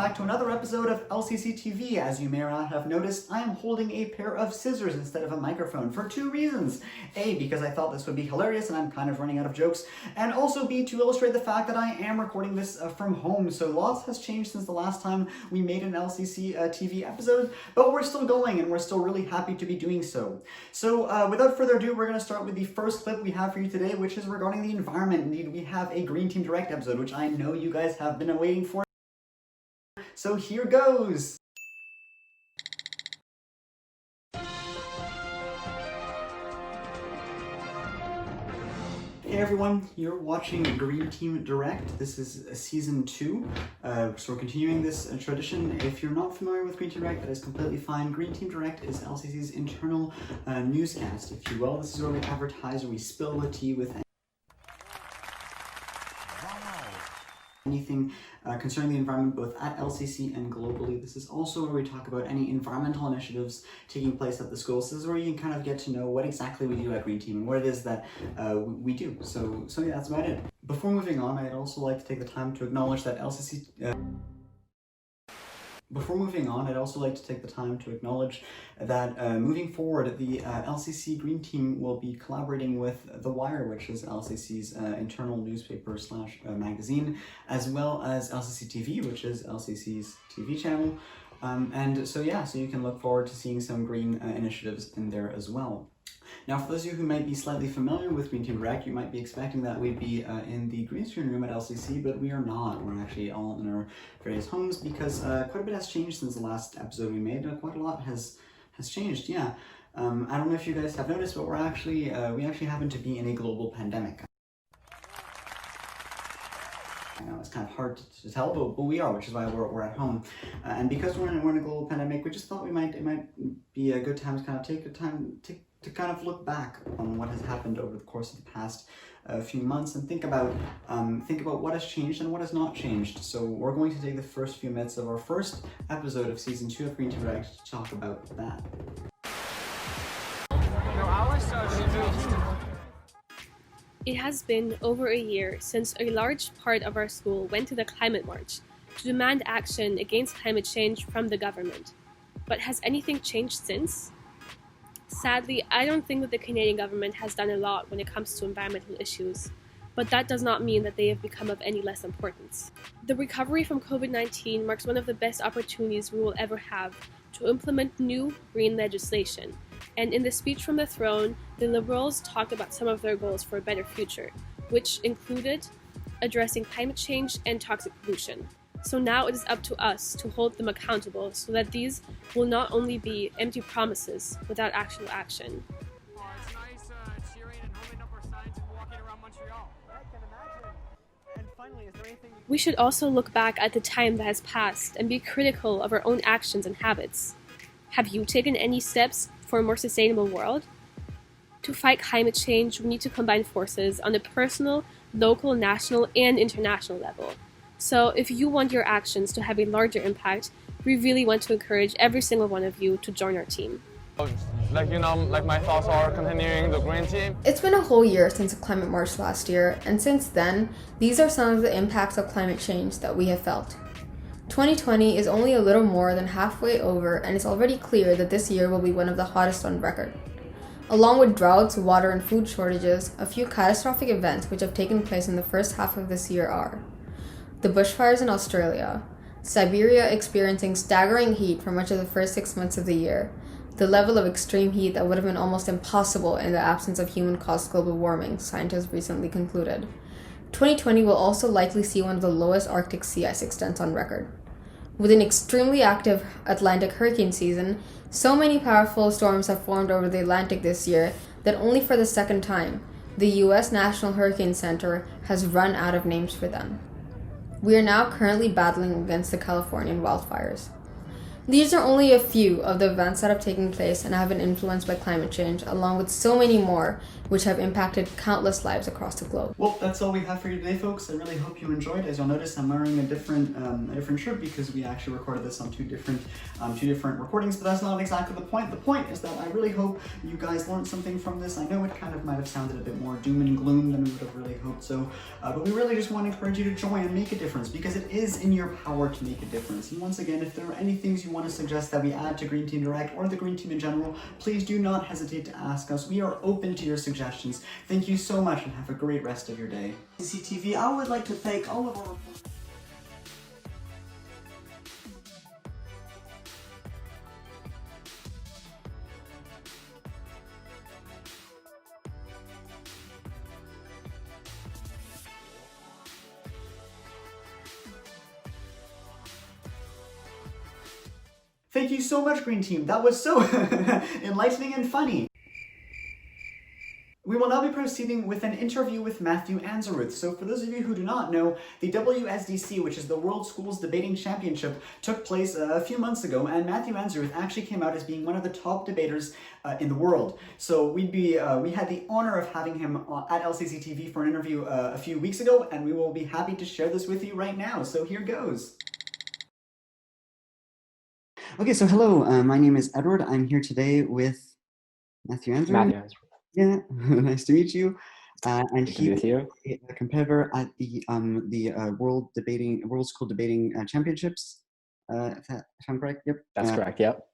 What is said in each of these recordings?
back to another episode of LCCTV. As you may or not have noticed, I am holding a pair of scissors instead of a microphone for two reasons. A, because I thought this would be hilarious and I'm kind of running out of jokes, and also B, to illustrate the fact that I am recording this from home. So lots has changed since the last time we made an LCCTV episode, but we're still going and we're still really happy to be doing so. So without further ado, we're going to start with the first clip we have for you today, which is regarding the environment. Indeed, we have a Green Team Direct episode, which I know you guys have been waiting for. So here goes! Hey everyone, you're watching Green Team Direct. This is season 2, so we're continuing this tradition. If you're not familiar with Green Team Direct, that is completely fine. Green Team Direct is LCC's internal newscast, if you will. This is where we advertise or we spill the tea with anything concerning the environment, both at LCC and globally. This is also where we talk about any environmental initiatives taking place at the schools. This is where you can kind of get to know what exactly we do at Green Team and what it is that we do. So yeah, that's about it. Before moving on, I'd also like to take the time to acknowledge that moving forward, the LCC Green Team will be collaborating with The Wire, which is LCC's internal newspaper / magazine, as well as LCCTV, which is LCC's TV channel. And so yeah, so you can look forward to seeing some green initiatives in there as well. Now, for those of you who might be slightly familiar with Green Team Direct, you might be expecting that we'd be in the green screen room at LCC, but we are not. We're actually all in our various homes because quite a bit has changed since the last episode we made. Quite a lot has changed, yeah. I don't know if you guys have noticed, but we actually happen to be in a global pandemic. I know it's kind of hard to tell, but we are, which is why we're at home. And because we're in a global pandemic, we just thought it might be a good time to kind of take the time to kind of look back on what has happened over the course of the past few months and think about what has changed and what has not changed. So we're going to take the first few minutes of our first episode of season 2 of Green Team Direct to talk about that. It has been over a year since a large part of our school went to the climate march to demand action against climate change from the government. But has anything changed since? Sadly, I don't think that the Canadian government has done a lot when it comes to environmental issues, but that does not mean that they have become of any less importance. The recovery from COVID-19 marks one of the best opportunities we will ever have to implement new green legislation, and in the speech from the throne, the Liberals talked about some of their goals for a better future, which included addressing climate change and toxic pollution. So now it is up to us to hold them accountable so that these will not only be empty promises without actual action. It's nice cheering and holding up our signs and walking around Montreal. I can imagine. And finally, is there anything... We should also look back at the time that has passed and be critical of our own actions and habits. Have you taken any steps for a more sustainable world? To fight climate change, we need to combine forces on a personal, local, national, and international level. So if you want your actions to have a larger impact, we really want to encourage every single one of you to join our team. Like my thoughts are continuing the Green Team. It's been a whole year since the climate march last year, and since then, these are some of the impacts of climate change that we have felt. 2020 is only a little more than halfway over, and it's already clear that this year will be one of the hottest on record. Along with droughts, water, and food shortages, a few catastrophic events which have taken place in the first half of this year are the bushfires in Australia, Siberia experiencing staggering heat for much of the first 6 months of the year, the level of extreme heat that would have been almost impossible in the absence of human-caused global warming, scientists recently concluded. 2020 will also likely see one of the lowest Arctic sea ice extents on record. With an extremely active Atlantic hurricane season, so many powerful storms have formed over the Atlantic this year that only for the second time, the U.S. National Hurricane Center has run out of names for them. We are now currently battling against the Californian wildfires. These are only a few of the events that have taken place and have been influenced by climate change, along with so many more which have impacted countless lives across the globe. Well, that's all we have for you today, folks. I really hope you enjoyed. As you'll notice, I'm wearing a different shirt because we actually recorded this on two different recordings, but that's not exactly the point. The point is that I really hope you guys learned something from this. I know it kind of might have sounded a bit more doom and gloom than we would have really hoped so, but we really just want to encourage you to join and make a difference, because it is in your power to make a difference. And once again, if there are any things you want to suggest that we add to Green Team Direct or the Green Team in general, please do not hesitate to ask us. We are open to your suggestions. Thank you so much and have a great rest of your day. LCCTV, I would like to thank all of our reporters. Thank you so much, Green Team. That was so enlightening and funny. We will now be proceeding with an interview with Matthew Anzarouth. So for those of you who do not know, the WSDC, which is the World Schools Debating Championship, took place a few months ago, and Matthew Anzarouth actually came out as being one of the top debaters in the world. So we had the honor of having him at LCCTV for an interview a few weeks ago, and we will be happy to share this with you right now. So here goes. Okay, so hello, my name is Edouard. I'm here today with Matthew Anzarouth. Yeah, nice to meet you. And he is a competitor at the World School Debating Championships. If I'm correct, yep. That's correct. Yep.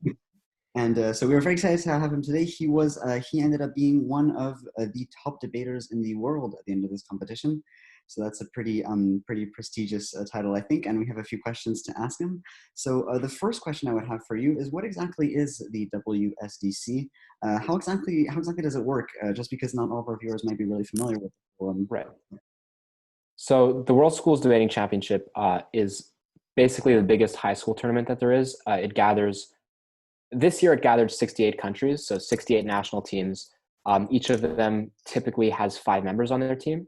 And so we were very excited to have him today. He ended up being one of the top debaters in the world at the end of this competition. So that's a pretty prestigious title, I think, and we have a few questions to ask him. So the first question I would have for you is, what exactly is the WSDC? How exactly does it work? Just because not all of our viewers might be really familiar with it. Right. So the World Schools Debating Championship is basically the biggest high school tournament that there is. This year it gathered 68 countries, so 68 national teams. Each of them typically has 5 members on their team.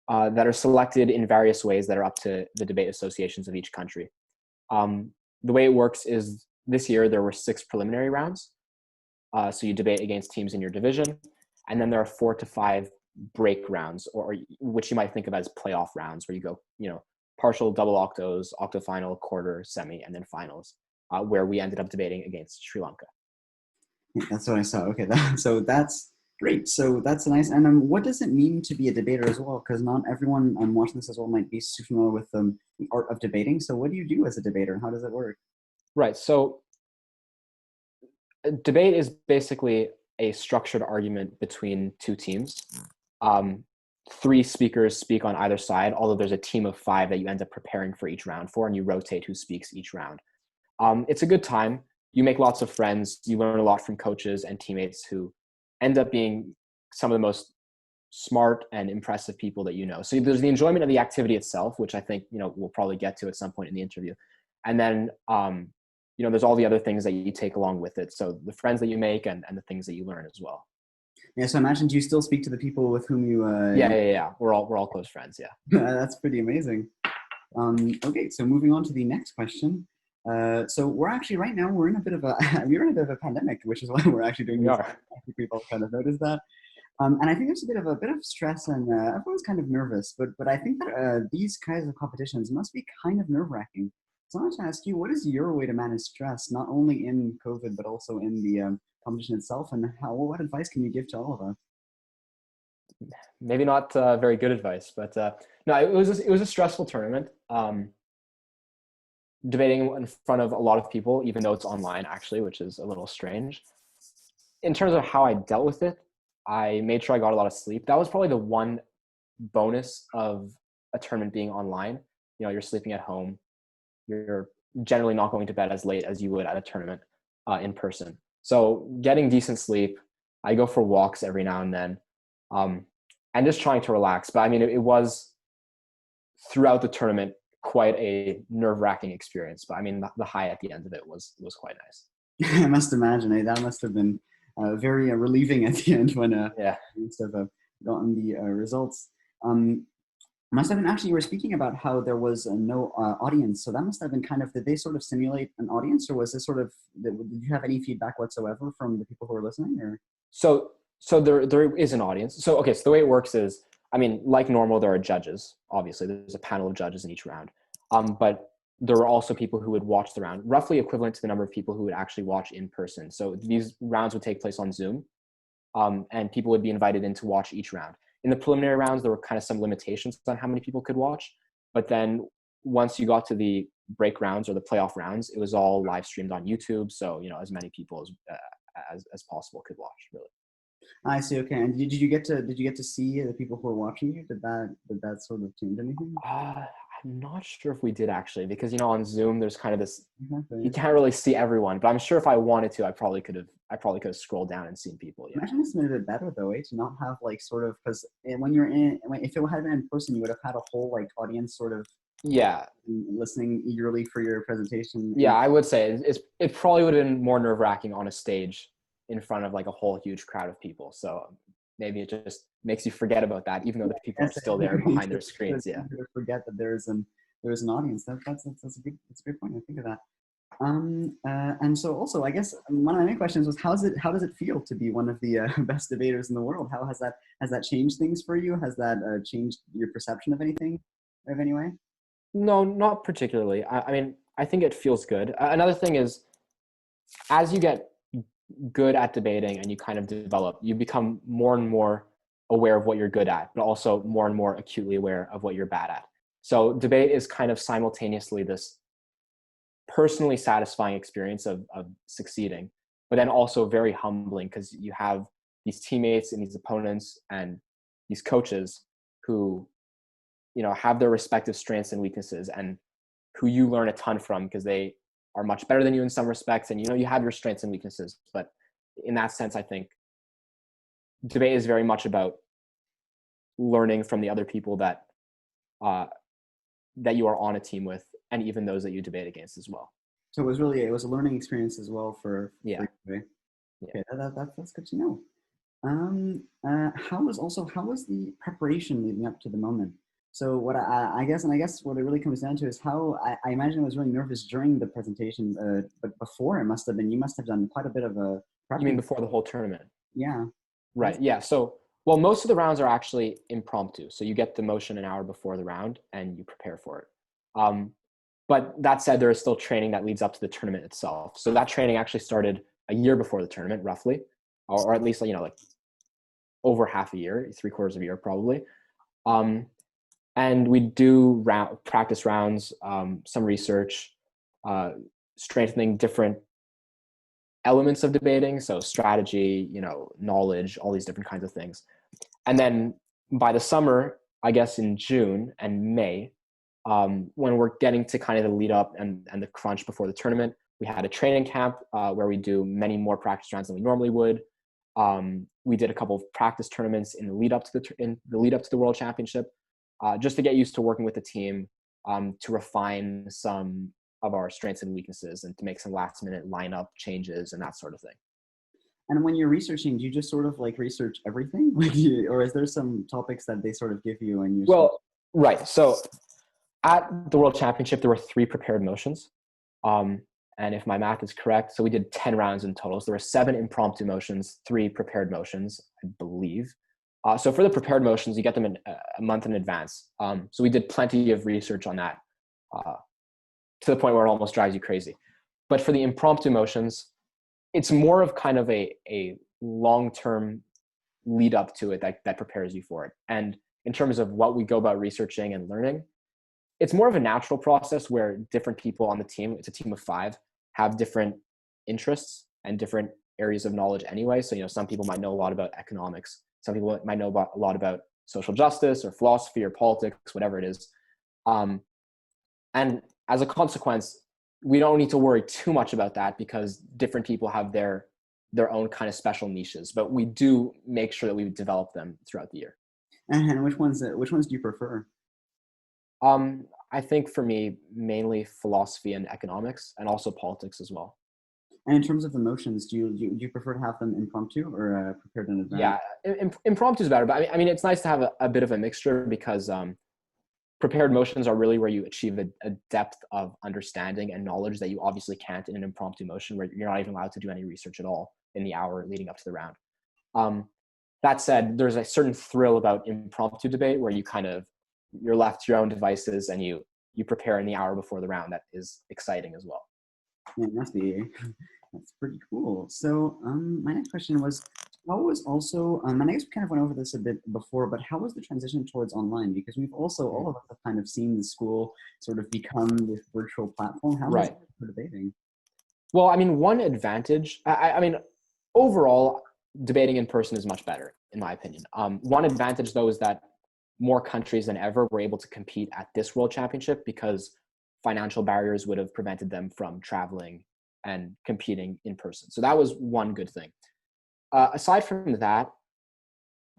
That are selected in various ways that are up to the debate associations of each country. The way it works is this year there were 6 preliminary rounds. So you debate against teams in your division. And then there are 4 to 5 break rounds, or which you might think of as playoff rounds, where you go, partial, double octos, octofinal, quarter, semi, and then finals, where we ended up debating against Sri Lanka. That's what I saw. Okay, so that's great. So that's nice. And what does it mean to be a debater as well? Because not everyone watching this as well might be super familiar with the art of debating. So what do you do as a debater? How does it work? Right. So a debate is basically a structured argument between 2 teams. 3 speakers speak on either side, although there's a team of 5 that you end up preparing for each round for, and you rotate who speaks each round. It's a good time. You make lots of friends. You learn a lot from coaches and teammates who end up being some of the most smart and impressive people that you know. So there's the enjoyment of the activity itself, which I think, we'll probably get to at some point in the interview. And then, there's all the other things that you take along with it. So the friends that you make and the things that you learn as well. Yeah, so I imagine, do you still speak to the people with whom you... Yeah. We're all close friends, yeah. That's pretty amazing. Okay, so moving on to the next question. So we're actually right now we're in a bit of a pandemic, which is why we're actually doing this. I think we've all kind of noticed that, and I think there's a bit of stress, and everyone's kind of nervous. But I think that these kinds of competitions must be kind of nerve-wracking. So I want to ask you, what is your way to manage stress, not only in COVID but also in the competition itself, and what advice can you give to all of us? Maybe not very good advice, but no, it was a stressful tournament. Debating in front of a lot of people, even though it's online actually, which is a little strange. In terms of how I dealt with it, I made sure I got a lot of sleep. That was probably the one bonus of a tournament being online. You're sleeping at home. You're generally not going to bed as late as you would at a tournament in person. So getting decent sleep, I go for walks every now and then, and just trying to relax. But I mean, it was throughout the tournament quite a nerve-wracking experience, but I mean the high at the end of it was quite nice. I must imagine that must have been very relieving at the end when you must have gotten the results. Must have been actually, you were speaking about how there was no audience. So that must have been kind of, did they sort of simulate an audience, or was this sort of, did you have any feedback whatsoever from the people who were listening, or? So there is an audience. So, okay, so the way it works is, I mean, like normal, there are judges. Obviously, there's a panel of judges in each round. But there were also people who would watch the round, roughly equivalent to the number of people who would actually watch in person. So these rounds would take place on Zoom, and people would be invited in to watch each round. In the preliminary rounds, there were kind of some limitations on how many people could watch. But then once you got to the break rounds or the playoff rounds, it was all live streamed on YouTube. So, as many people as possible could watch, really. I see. Okay. And did you get to see the people who were watching you? Did that sort of change anything? I'm not sure if we did actually, because on Zoom there's kind of this, Exactly. you can't really see everyone, but I'm sure if I wanted to, I probably could have scrolled down and seen people. Yeah. Imagine it's been a bit better though, to not have like sort of, because if it had been in person, you would have had a whole like audience sort of Yeah. listening eagerly for your presentation. Yeah, I would say it probably would have been more nerve-wracking on a stage in front of like a whole huge crowd of people. So maybe it just makes you forget about that, even though the people are still there behind their screens. Yeah. Forget that there's an audience. That's a good point. I think of that. And so also, I guess one of my main questions was, how does it feel to be one of the best debaters in the world? How has that changed things for you? Has that changed your perception of anything, of any way? No, not particularly. I mean, I think it feels good. Another thing is, as you get good at debating and you kind of develop, you become more and more aware of what you're good at, but also more and more acutely aware of what you're bad at. So debate is kind of simultaneously this personally satisfying experience of succeeding, but then also very humbling, because you have these teammates and these opponents and these coaches who have their respective strengths and weaknesses, and who you learn a ton from, because they are much better than you in some respects, and you have your strengths and weaknesses. But in that sense, I think debate is very much about learning from the other people that you are on a team with, and even those that you debate against as well. So it was a learning experience as well for Yeah. Okay, that's good to know. How was the preparation leading up to the moment? So what I guess what it really comes down to is how I imagine I was really nervous during the presentation, but before you must have done quite a bit of a prep. You mean before the whole tournament? Yeah. Right. Yeah. So, well, most of the rounds are actually impromptu. So you get the motion an hour before the round and you prepare for it. But that said, there is still training that leads up to the tournament itself. So that training actually started a year before the tournament, roughly, or at least, like over half a year, 3/4 of a year, probably. And we do practice rounds, some research, strengthening different elements of debating. So strategy, knowledge, all these different kinds of things. And then by the summer, I guess in June and May, when we're getting to kind of the lead up and the crunch before the tournament, we had a training camp where we do many more practice rounds than we normally would. We did a couple of practice tournaments in the lead up to the World Championship, just to get used to working with the team, to refine some of our strengths and weaknesses, and to make some last minute lineup changes and that sort of thing. And when you're researching, do you just sort of like research everything, or is there some topics that they sort of give you and you? Well, right. So at the World Championship, there were 3 prepared motions. And if my math is correct, so we did 10 rounds in total. So there were 7 impromptu motions, 3 prepared motions, I believe. So for the prepared motions, you get them in a month in advance. So we did plenty of research on that, to the point where it almost drives you crazy. But for the impromptu motions, it's more of kind of a long-term lead up to it that prepares you for it. And in terms of what we go about researching and learning, it's more of a natural process where different people on the team, it's a team of 5, have different interests and different areas of knowledge anyway. So, some people might know a lot about economics. Some people might know a lot about social justice or philosophy or politics, whatever it is. And as a consequence, we don't need to worry too much about that, because different people have their own kind of special niches, but we do make sure that we develop them throughout the year. And which ones do you prefer? I think for me, mainly philosophy and economics, and also politics as well. And in terms of the motions, do you prefer to have them impromptu or prepared in advance? Yeah, impromptu is better, but I mean, it's nice to have a bit of a mixture, because prepared motions are really where you achieve a depth of understanding and knowledge that you obviously can't in an impromptu motion where you're not even allowed to do any research at all in the hour leading up to the round. That said, there's a certain thrill about impromptu debate where you're left to your own devices and you prepare in the hour before the round. That is exciting as well. Yeah, that's pretty cool. So my next question was, how was also, and I guess we kind of went over this a bit before, but how was the transition towards online? Because we've also, all of us have kind of seen the school sort of become this virtual platform. How was it for debating? Well, I mean, one advantage, I mean, overall, debating in person is much better, in my opinion. One advantage, though, is that more countries than ever were able to compete at this World Championship because financial barriers would have prevented them from traveling and competing in person. So that was one good thing. Aside from that,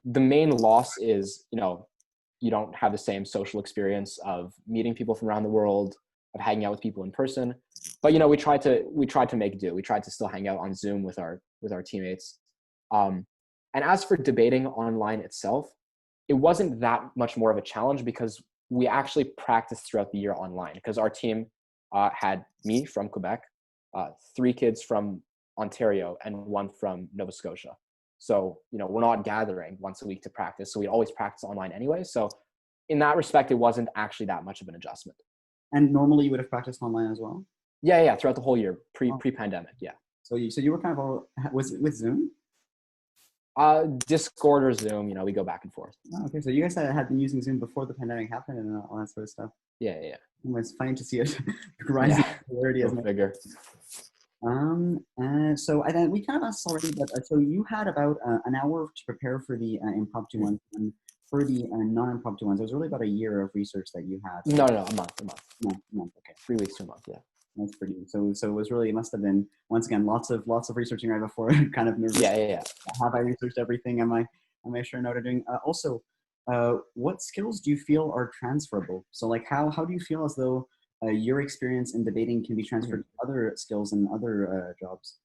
the main loss is, you don't have the same social experience of meeting people from around the world, of hanging out with people in person. But we tried to make do. We tried to still hang out on Zoom with our teammates. And as for debating online itself, it wasn't that much more of a challenge because we actually practiced throughout the year online because our team had me from Quebec, 3 kids from Ontario, and 1 from Nova Scotia. So, we're not gathering once a week to practice. So we always practice online anyway. So in that respect, it wasn't actually that much of an adjustment. And normally you would have practiced online as well? Yeah, throughout the whole year, pre-pandemic, yeah. So you were kind of was it with Zoom? Discord or Zoom, we go back and forth. Oh, okay, so you guys had been using Zoom before the pandemic happened and all that sort of stuff. Yeah. It's funny to see it rising popularity as bigger. So I we kind of asked already, but so you had about an hour to prepare for the impromptu ones, and for the non-impromptu ones, it was really about a year of research that you had. No, a month. No, okay. 3 weeks to a month, yeah. That's pretty. So it was really, it must have been, once again, lots of researching right before. Kind of nervous. Yeah. Have I researched everything? Am I sure know what I'm doing? Also, what skills do you feel are transferable? So like, how do you feel as though your experience in debating can be transferred to other skills and other jobs?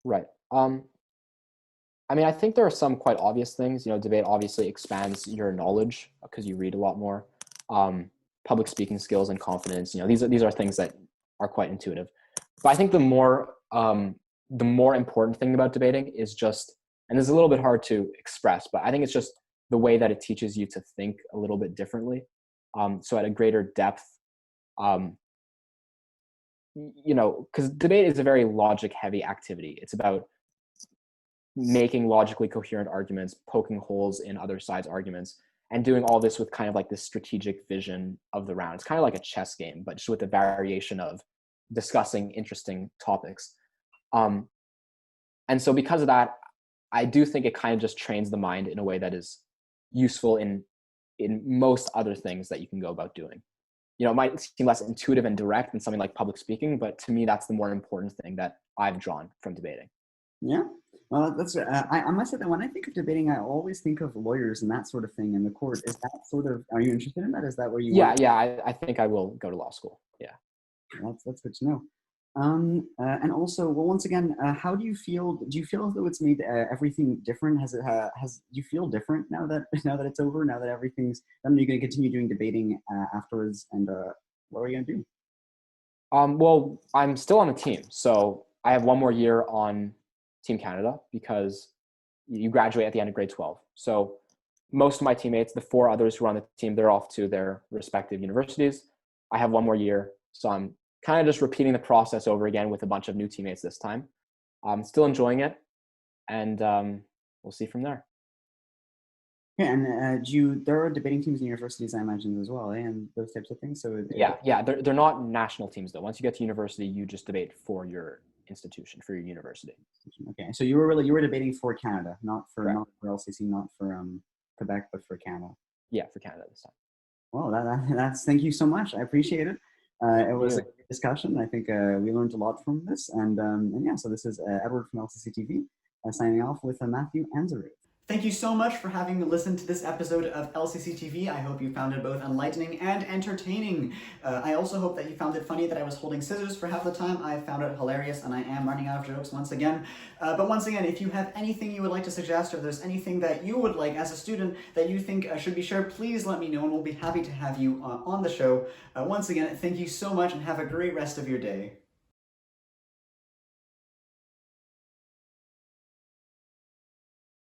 Right. I mean, I think there are some quite obvious things. Debate obviously expands your knowledge because you read a lot more. Public speaking skills and confidence. These are things that are quite intuitive. But I think the more important thing about debating is just, and this is a little bit hard to express, but I think it's just the way that it teaches you to think a little bit differently. So at a greater depth, because debate is a very logic heavy activity. It's about making logically coherent arguments, poking holes in other sides' arguments, and doing all this with kind of like this strategic vision of the round. It's kind of like a chess game, but just with the variation of discussing interesting topics. And so because of that, I do think it kind of just trains the mind in a way that is useful in most other things that you can go about doing. It might seem less intuitive and direct than something like public speaking, but to me, that's the more important thing that I've drawn from debating. Yeah. Well, that's, I must say that when I think of debating, I always think of lawyers and that sort of thing in the court. Is that sort of, are you interested in that? Is that where you want? Yeah, I think I will go to law school. Yeah. That's good to know. And also, well, once again, how do you feel? Do you feel as though it's made everything different? Do you feel different now that it's over? Now that everything's done, are you going to continue doing debating afterwards? And what are you going to do? Well, I'm still on the team, so I have one more year on Team Canada because you graduate at the end of grade 12. So most of my teammates, the 4 others who are on the team, they're off to their respective universities. I have one more year, so I'm kind of just repeating the process over again with a bunch of new teammates this time. I'm still enjoying it, and we'll see from there. Yeah, and there are debating teams in universities, I imagine, as well, and those types of things. So yeah, they're not national teams though. Once you get to university, you just debate for your institution, for your university. Okay, so you were debating for Canada, not for LCC, not for Quebec, but for Canada. Yeah, for Canada this time. Well, that's thank you so much. I appreciate it. It was a good discussion. I think we learned a lot from this, and yeah. So this is Edouard from LCCTV signing off with Matthew Anzarouth. Thank you so much for having listened to this episode of LCCTV. I hope you found it both enlightening and entertaining. I also hope that you found it funny that I was holding scissors for half the time. I found it hilarious, and I am running out of jokes once again. But once again, if you have anything you would like to suggest, or there's anything that you would like as a student that you think should be shared, please let me know, and we'll be happy to have you on the show. Once again, thank you so much, and have a great rest of your day.